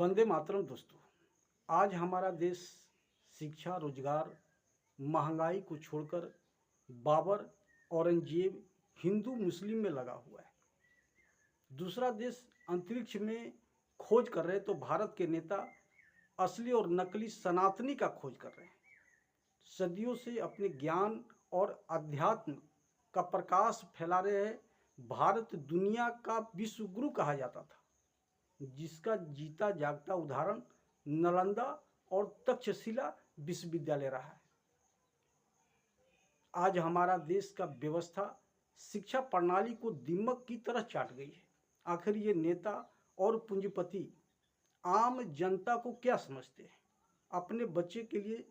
वंदे मातरम दोस्तों। आज हमारा देश शिक्षा, रोजगार, महंगाई को छोड़कर बाबर, औरंगजेब, हिंदू मुस्लिम में लगा हुआ है। दूसरा देश अंतरिक्ष में खोज कर रहे तो भारत के नेता असली और नकली सनातनी का खोज कर रहे हैं। सदियों से अपने ज्ञान और अध्यात्म का प्रकाश फैला रहे हैं। भारत दुनिया का विश्व गुरु कहा जाता था, जिसका जीता जागता उदाहरण नालंदा और तक्षशिला विश्वविद्यालय रहा है। आज हमारा देश का व्यवस्था शिक्षा प्रणाली को दीमक की तरह चाट गई है। आखिर ये नेता और पूंजीपति आम जनता को क्या समझते हैं? अपने बच्चे के लिए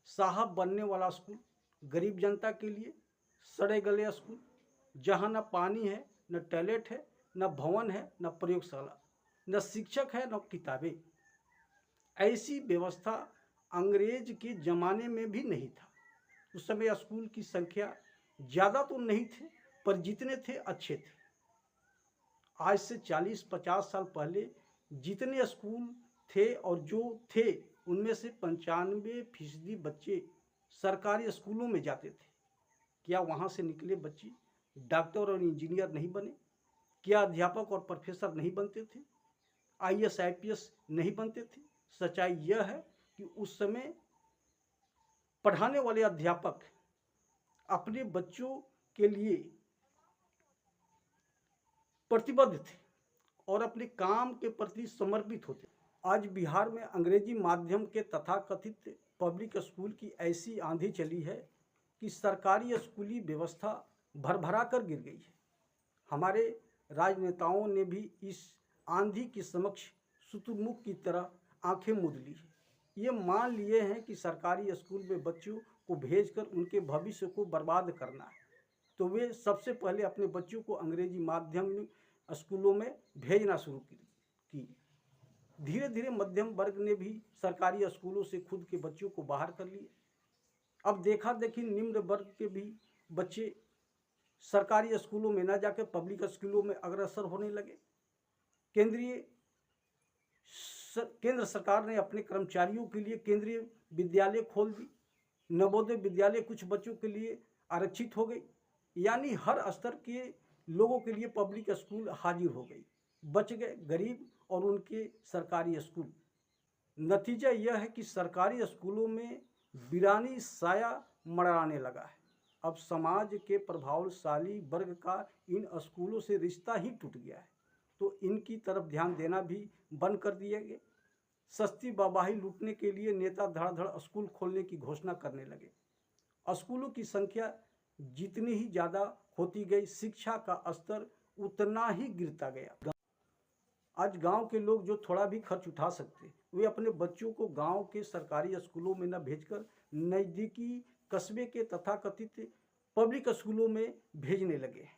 साहब बनने वाला स्कूल, गरीब जनता के लिए सड़े गले स्कूल, जहाँ न पानी है, न टॉयलेट है, न भवन है, न प्रयोगशाला, न शिक्षक है, न किताबें। ऐसी व्यवस्था अंग्रेज के ज़माने में भी नहीं था। उस समय स्कूल की संख्या ज़्यादा तो नहीं थे, पर जितने थे अच्छे थे। आज से 40-50 साल पहले जितने स्कूल थे और जो थे उनमें से 95% बच्चे सरकारी स्कूलों में जाते थे। क्या वहाँ से निकले बच्चे डॉक्टर और इंजीनियर नहीं बने? क्या अध्यापक और प्रोफेसर नहीं बनते थे? IAS IPS नहीं बनते थे? सच्चाई यह है कि उस समय पढ़ाने वाले अध्यापक अपने बच्चों के लिए प्रतिबद्ध थे और अपने काम के प्रति समर्पित होते। आज बिहार में अंग्रेजी माध्यम के तथाकथित पब्लिक स्कूल की ऐसी आंधी चली है कि सरकारी स्कूली व्यवस्था भरभरा कर गिर गई है। हमारे राजनेताओं ने भी इस आंधी के समक्ष शुतुरमुर्ग की तरह आंखें मूंद ली है। ये मान लिए हैं कि सरकारी स्कूल में बच्चों को भेजकर उनके भविष्य को बर्बाद करना है, तो वे सबसे पहले अपने बच्चों को अंग्रेजी माध्यम स्कूलों में भेजना शुरू की। धीरे धीरे मध्यम वर्ग ने भी सरकारी स्कूलों से खुद के बच्चों को बाहर कर लिए। अब देखा देखी निम्न वर्ग के भी बच्चे सरकारी स्कूलों में न जाकर पब्लिक स्कूलों में अग्रसर होने लगे। केंद्र सरकार ने अपने कर्मचारियों के लिए केंद्रीय विद्यालय खोल दी। नवोदय विद्यालय कुछ बच्चों के लिए आरक्षित हो गई, यानी हर स्तर के लोगों के लिए पब्लिक स्कूल हाजिर हो गई। बच गए गरीब और उनके सरकारी स्कूल। नतीजा यह है कि सरकारी स्कूलों में वीरानी साया मंडराने लगा है। अब समाज के प्रभावशाली वर्ग का इन स्कूलों से रिश्ता ही टूट गया है, तो इनकी तरफ ध्यान देना भी बंद कर दिए गए। सस्ती वाहवाही लूटने के लिए नेता धड़ स्कूल खोलने की घोषणा करने लगे। स्कूलों की संख्या जितनी ही ज़्यादा होती गई, शिक्षा का स्तर उतना ही गिरता गया। आज गांव के लोग जो थोड़ा भी खर्च उठा सकते, वे अपने बच्चों को गांव के सरकारी स्कूलों में न भेजकर नज़दीकी कस्बे के तथाकथित पब्लिक स्कूलों में भेजने लगे हैं।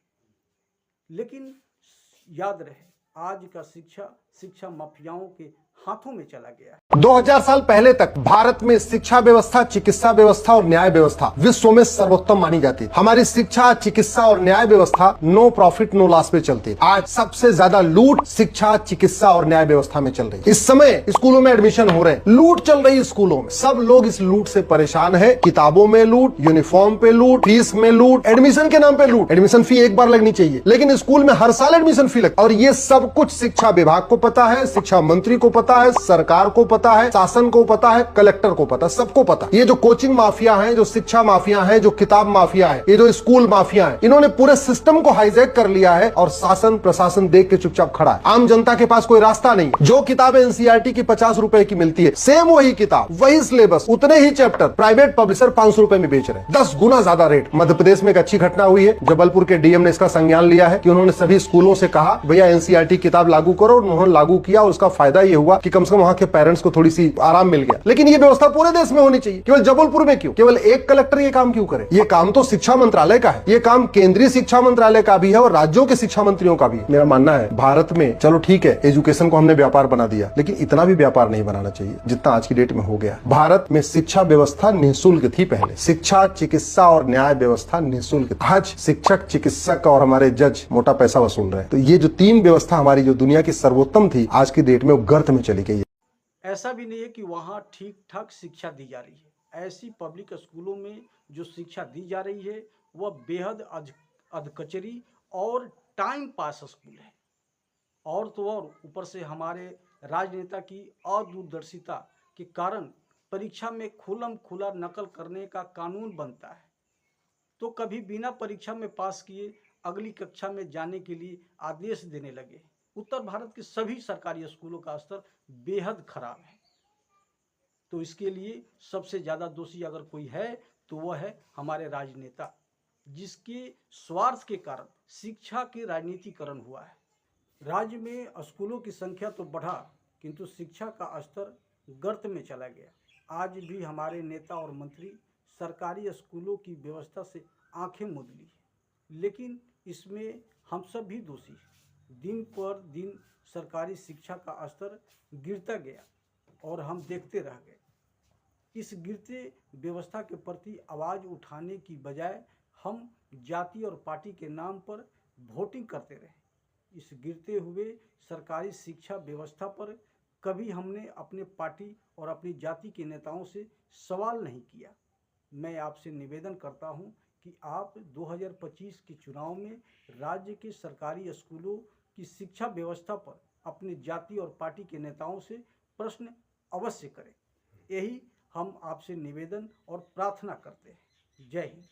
लेकिन याद रहे, आज का शिक्षा माफियाओं के हाथों में चला गया है। 2000 साल पहले तक भारत में शिक्षा व्यवस्था, चिकित्सा व्यवस्था और न्याय व्यवस्था विश्व में सर्वोत्तम मानी जाती है। हमारी शिक्षा, चिकित्सा और न्याय व्यवस्था नो प्रॉफिट नो लॉस पे चलती है। आज सबसे ज्यादा लूट शिक्षा, चिकित्सा और न्याय व्यवस्था में चल रही है। इस समय स्कूलों में एडमिशन हो रहे हैं, लूट चल रही है स्कूलों में। सब लोग इस लूट से परेशान है। किताबों में लूट, यूनिफॉर्म पे लूट, फीस में लूट, एडमिशन के नाम पे लूट। एडमिशन फी एक बार लगनी चाहिए, लेकिन स्कूल में हर साल एडमिशन फी लगती है। और ये सब कुछ शिक्षा विभाग को पता है, शिक्षा मंत्री को पता है, सरकार को पता है, शासन को पता है, कलेक्टर को पता है, सबको पता। ये जो कोचिंग माफिया है, जो शिक्षा माफिया है, जो किताब माफिया है, ये जो स्कूल माफिया है, इन्होंने पूरे सिस्टम को हाईजैक कर लिया है और शासन प्रशासन देख के चुपचाप खड़ा है। आम जनता के पास कोई रास्ता नहीं। जो किताबें NCERT की 50 रुपए की मिलती है, सेम वही किताब, वही सिलेबस, उतने ही चैप्टर प्राइवेट पब्लिशर 500 रुपए में बेच रहे हैं। 10 गुना ज्यादा रेट। मध्य प्रदेश में एक अच्छी घटना हुई है। जबलपुर के DM ने इसका संज्ञान लिया है कि उन्होंने सभी स्कूलों से कहा भैया NCERT किताब लागू करो। उन्होंने लागू किया और उसका फायदा ये हुआ कि कम से कम वहां के पेरेंट्स को थोड़ी सी आराम मिल गया। लेकिन ये व्यवस्था पूरे देश में होनी चाहिए। केवल जबलपुर में क्यों? केवल एक कलेक्टर ये काम क्यों करे? ये काम तो शिक्षा मंत्रालय का है। ये काम केंद्रीय शिक्षा मंत्रालय का भी है और राज्यों के शिक्षा मंत्रियों का भी है। मेरा मानना है भारत में, चलो ठीक है, एजुकेशन को हमने व्यापार बना दिया, लेकिन इतना भी व्यापार नहीं बनाना चाहिए जितना आज की डेट में हो गया। भारत में शिक्षा व्यवस्था निःशुल्क थी पहले। शिक्षा, चिकित्सा और न्याय व्यवस्था निःशुल्क। आज शिक्षक, चिकित्सक और हमारे जज मोटा पैसा वसूल रहे हैं। तो ये जो तीन व्यवस्था हमारी जो दुनिया की सर्वोत्तम थी, आज की डेट में वो गर्त में चली गई है। ऐसा भी नहीं है कि वहाँ ठीक ठाक शिक्षा दी जा रही है। ऐसी पब्लिक स्कूलों में जो शिक्षा दी जा रही है वह बेहद अधकचरी और टाइम पास स्कूल है। और तो और ऊपर से हमारे राजनेता की अदूरदर्शिता के कारण परीक्षा में खुल्लम खुला नकल करने का कानून बनता है, तो कभी बिना परीक्षा में पास किए अगली कक्षा में जाने के लिए आदेश देने लगे। उत्तर भारत के सभी सरकारी स्कूलों का स्तर बेहद खराब है। तो इसके लिए सबसे ज़्यादा दोषी अगर कोई है तो वह है हमारे राजनेता, जिसके स्वार्थ के कारण शिक्षा के राजनीतिकरण हुआ है। राज्य में स्कूलों की संख्या तो बढ़ा, किंतु शिक्षा का स्तर गर्त में चला गया। आज भी हमारे नेता और मंत्री सरकारी स्कूलों की व्यवस्था से आंखें मूंद ली है, लेकिन इसमें हम सब भी दोषी हैं। दिन पर दिन सरकारी शिक्षा का स्तर गिरता गया और हम देखते रह गए। इस गिरते व्यवस्था के प्रति आवाज़ उठाने की बजाय हम जाति और पार्टी के नाम पर वोटिंग करते रहे। इस गिरते हुए सरकारी शिक्षा व्यवस्था पर कभी हमने अपने पार्टी और अपनी जाति के नेताओं से सवाल नहीं किया। मैं आपसे निवेदन करता हूं कि आप 2025 के चुनाव में राज्य के सरकारी स्कूलों की शिक्षा व्यवस्था पर अपनी जाति और पार्टी के नेताओं से प्रश्न अवश्य करें। यही हम आपसे निवेदन और प्रार्थना करते हैं। जय हिंद।